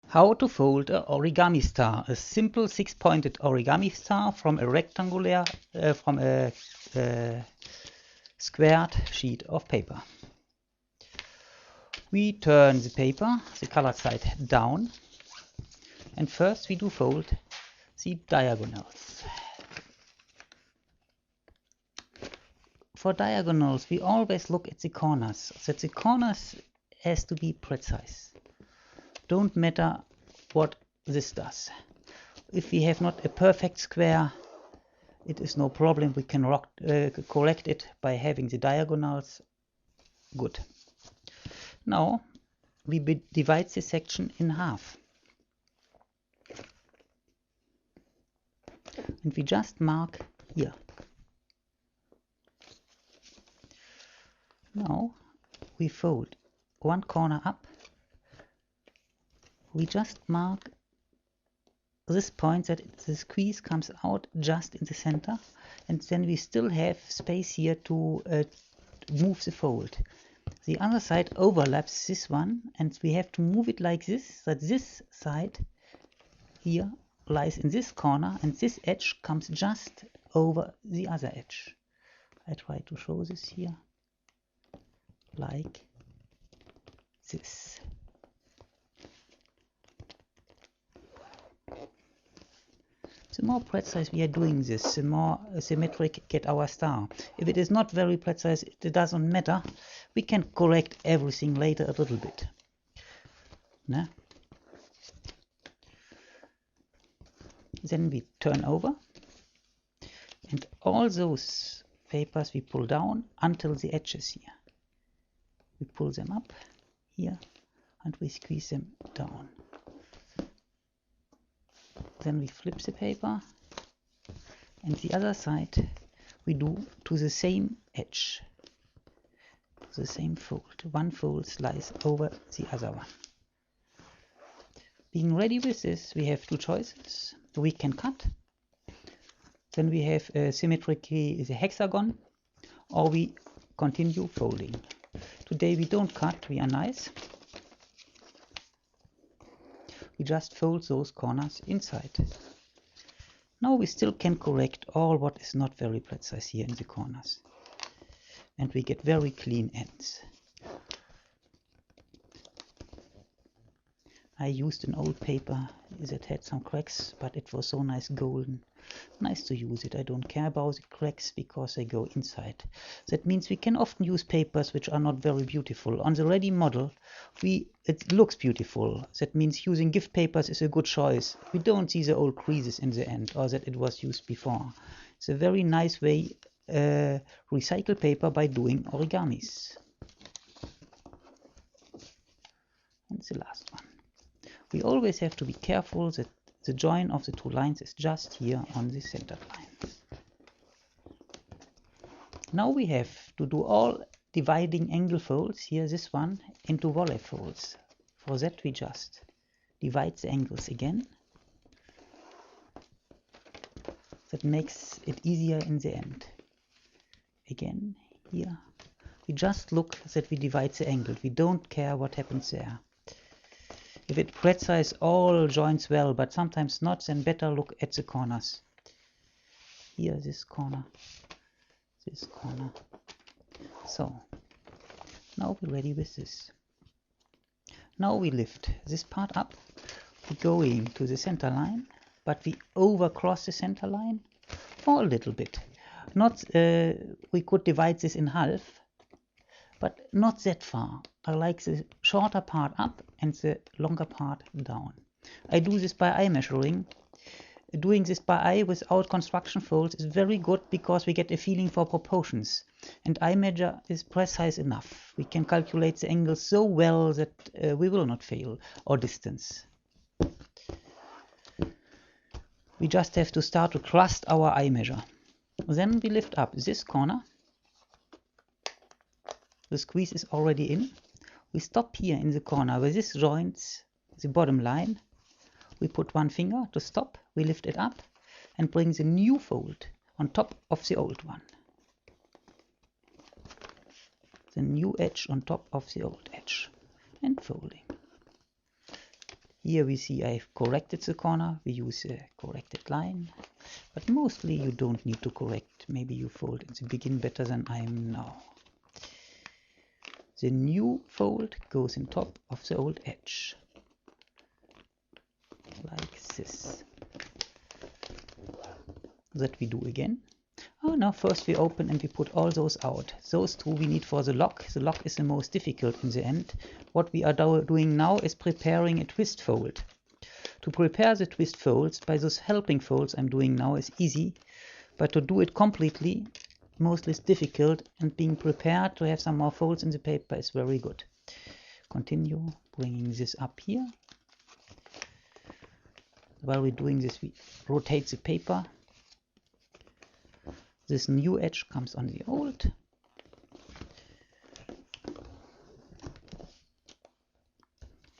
How to fold an origami star, a simple six-pointed origami star from a rectangular, squared sheet of paper. We turn the paper, the colored side down, and first we do fold the diagonals. For diagonals, we always look at the corners, that the corners has to be precise. Don't matter what this does. If we have not a perfect square, it is no problem. We can correct it by having the diagonals good. Now we divide the section in half. And we just mark here. Now we fold one corner up. We just mark this point that the squeeze comes out just in the center, and then we still have space here to move the fold. The other side overlaps this one, and we have to move it like this, that this side here lies in this corner and this edge comes just over the other edge. I try to show this here like this. The more precise we are doing this, the more symmetric get our star. If it is not very precise, it doesn't matter. We can correct everything later a little bit. Nah? Then we turn over, and all those papers we pull down until the edges here. We pull them up here and we squeeze them down. Then we flip the paper, and the other side we do to the same edge, the same fold. One fold slice over the other one. Being ready with this, we have two choices. We can cut, then we have symmetrically the hexagon, or we continue folding. Today we don't cut, we are nice. We just fold those corners inside. Now we still can correct all what is not very precise here in the corners. And we get very clean ends. I used an old paper that had some cracks, but it was so nice golden. Nice to use it. I don't care about the cracks because they go inside. That means we can often use papers which are not very beautiful. On the ready model, it looks beautiful. That means using gift papers is a good choice. We don't see the old creases in the end, or that it was used before. It's a very nice way recycle paper by doing origamis. And the last one. We always have to be careful that the join of the two lines is just here on the center line. Now we have to do all dividing angle folds, here this one, into volley folds. For that we just divide the angles again. That makes it easier in the end. Again, here. We just look that we divide the angle. We don't care what happens there. If it precise all joins well, but sometimes not, then better look at the corners. Here, this corner, this corner. So, now we're ready with this. Now we lift this part up, going to the center line, but we overcross the center line for a little bit. Not, we could divide this in half, but not that far. I like the shorter part up and the longer part down. I do this by eye measuring. Doing this by eye without construction folds is very good because we get a feeling for proportions. And eye measure is precise enough. We can calculate the angles so well that we will not fail, or distance. We just have to start to trust our eye measure. Then we lift up this corner. The squeeze is already in. We stop here in the corner where this joins the bottom line. We put one finger to stop. We lift it up and bring the new fold on top of the old one. The new edge on top of the old edge. And folding. Here we see I've corrected the corner. We use a corrected line, but mostly you don't need to correct. Maybe you fold in the begin better than I am now. The new fold goes on top of the old edge, like this. That we do again. Oh, now first we open and we put all those out. Those two we need for the lock. The lock is the most difficult in the end. What we are doing now is preparing a twist fold. To prepare the twist folds by those helping folds I'm doing now is easy, but to do it completely mostly is difficult, and being prepared to have some more folds in the paper is very good. Continue bringing this up here. While we're doing this, we rotate the paper. This new edge comes on the old.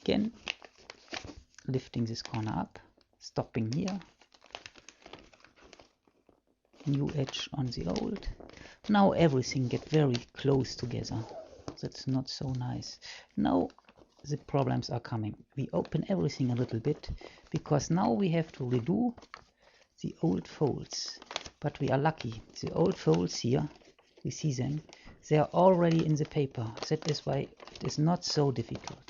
Again, lifting this corner up, stopping here. New edge on the old. Now everything gets very close together. That's not so nice. Now the problems are coming. We open everything a little bit because now we have to redo the old folds. But we are lucky. The old folds here, we see them, they are already in the paper. That is why it is not so difficult.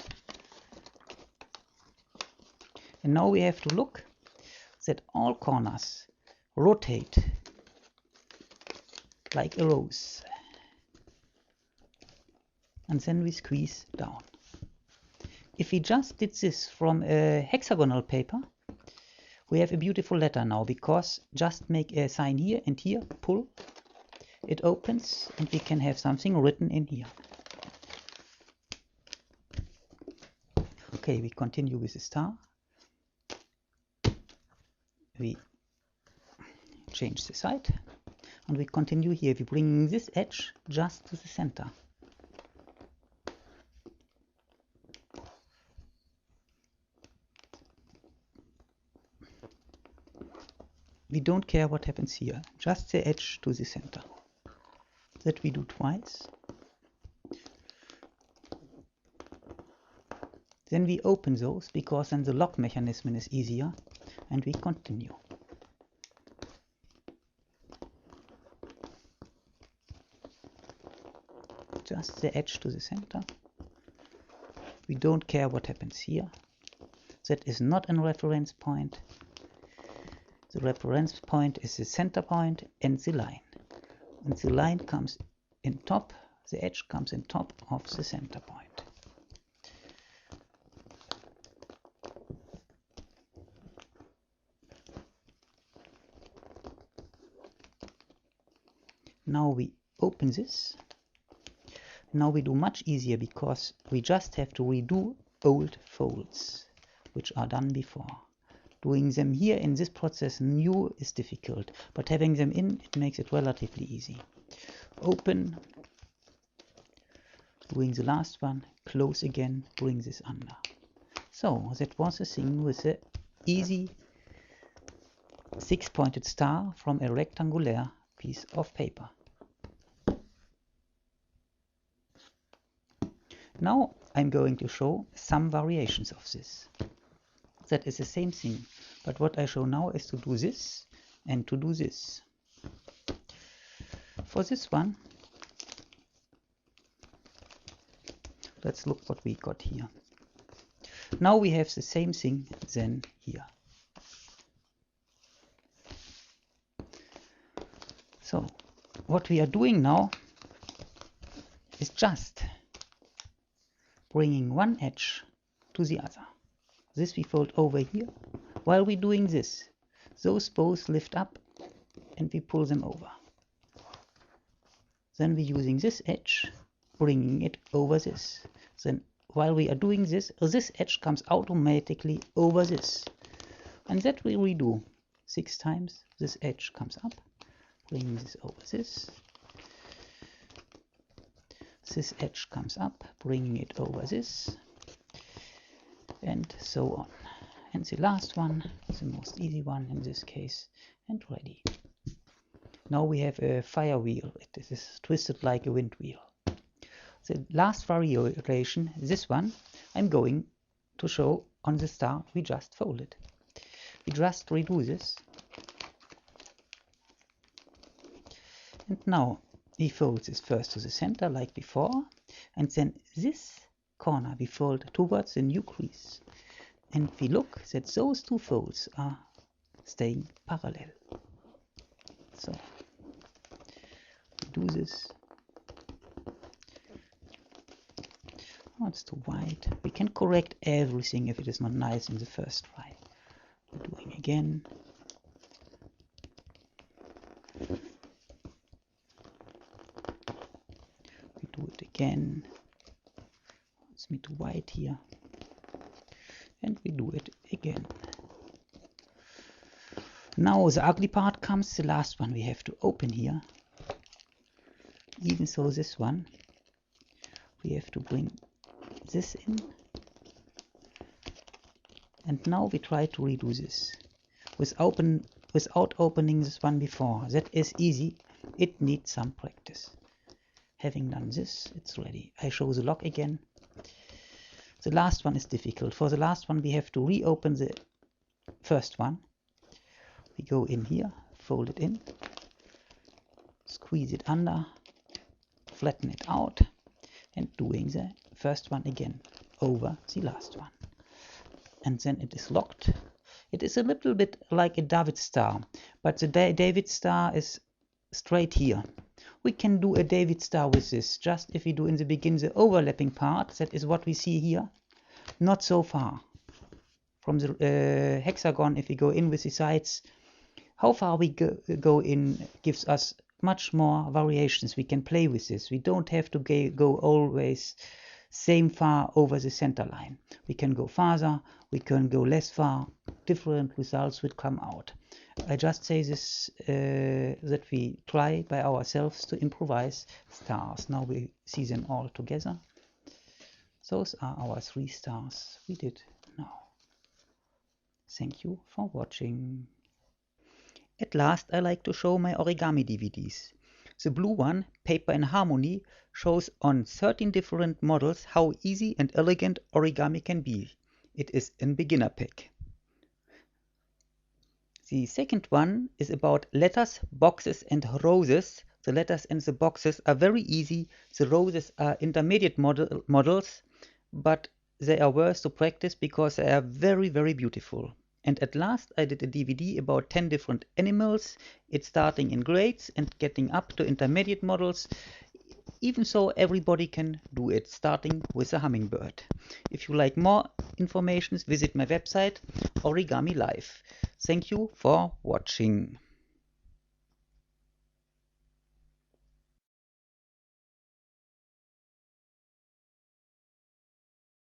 And now we have to look that all corners rotate like a rose. And then we squeeze down. If we just did this from a hexagonal paper, we have a beautiful letter now, because just make a sign here and here, pull, it opens, and we can have something written in here. Okay, we continue with the star. We change the side, and we continue here. We bring this edge just to the center. We don't care what happens here, just the edge to the center. That we do twice. Then we open those, because then the lock mechanism is easier, and we continue. Just the edge to the center. We don't care what happens here. That is not a reference point. The reference point is the center point and the line. And the line comes in top, the edge comes in top of the center point. Now we open this. Now we do much easier, because we just have to redo old folds, which are done before. Doing them here in this process new is difficult, but having them in, it makes it relatively easy. Open, doing the last one, close again, bring this under. So that was the thing with the easy 6-pointed star from a rectangular piece of paper. Now I'm going to show some variations of this. That is the same thing, but what I show now is to do this and to do this. For this one, let's look what we got here. Now we have the same thing then here. So what we are doing now is just bringing one edge to the other. This we fold over here. While we're doing this, those both lift up and we pull them over. Then we're using this edge, bringing it over this. Then while we are doing this, this edge comes automatically over this. And that we redo 6 times. This edge comes up, bringing this over this. This edge comes up, bringing it over this. And so on. And the last one, the most easy one in this case, and ready. Now we have a fire wheel. It is twisted like a wind wheel. The last variation, this one, I'm going to show on the star we just folded. We just redo this. And now we fold this first to the center like before, and then this corner we fold towards the new crease. And we look that those two folds are staying parallel. So we do this. Oh, it's too wide. We can correct everything if it is not nice in the first try. We're doing again. We do it again. It's me too wide here. And we do it again. Now the ugly part comes, the last one we have to open here. Even so this one, we have to bring this in. And now we try to redo this without opening this one before. That is easy. It needs some practice. Having done this, it's ready. I show the lock again. The last one is difficult. For the last one we have to reopen the first one. We go in here, fold it in, squeeze it under, flatten it out, and doing the first one again over the last one. And then it is locked. It is a little bit like a David star, but the David star is straight here. We can do a David star with this, just if we do in the beginning the overlapping part, that is what we see here, not so far from the hexagon. If we go in with the sides, how far we go in gives us much more variations. We can play with this. We don't have to go always same far over the center line. We can go farther, we can go less far. Different results will come out. I just say this that we try by ourselves to improvise stars. Now we see them all together. Those are our 3 stars we did now. Thank you for watching. At last, I like to show my origami DVDs. The blue one, Paper in Harmony, shows on 13 different models how easy and elegant origami can be. It is in beginner pack. The second one is about letters, boxes and roses. The letters and the boxes are very easy. The roses are intermediate models, but they are worth to practice because they are very, very beautiful. And at last I did a DVD about 10 different animals. It's starting in grades and getting up to intermediate models. Even so, everybody can do it, starting with a hummingbird. If you like more information, visit my website, Origami Life. Thank you for watching.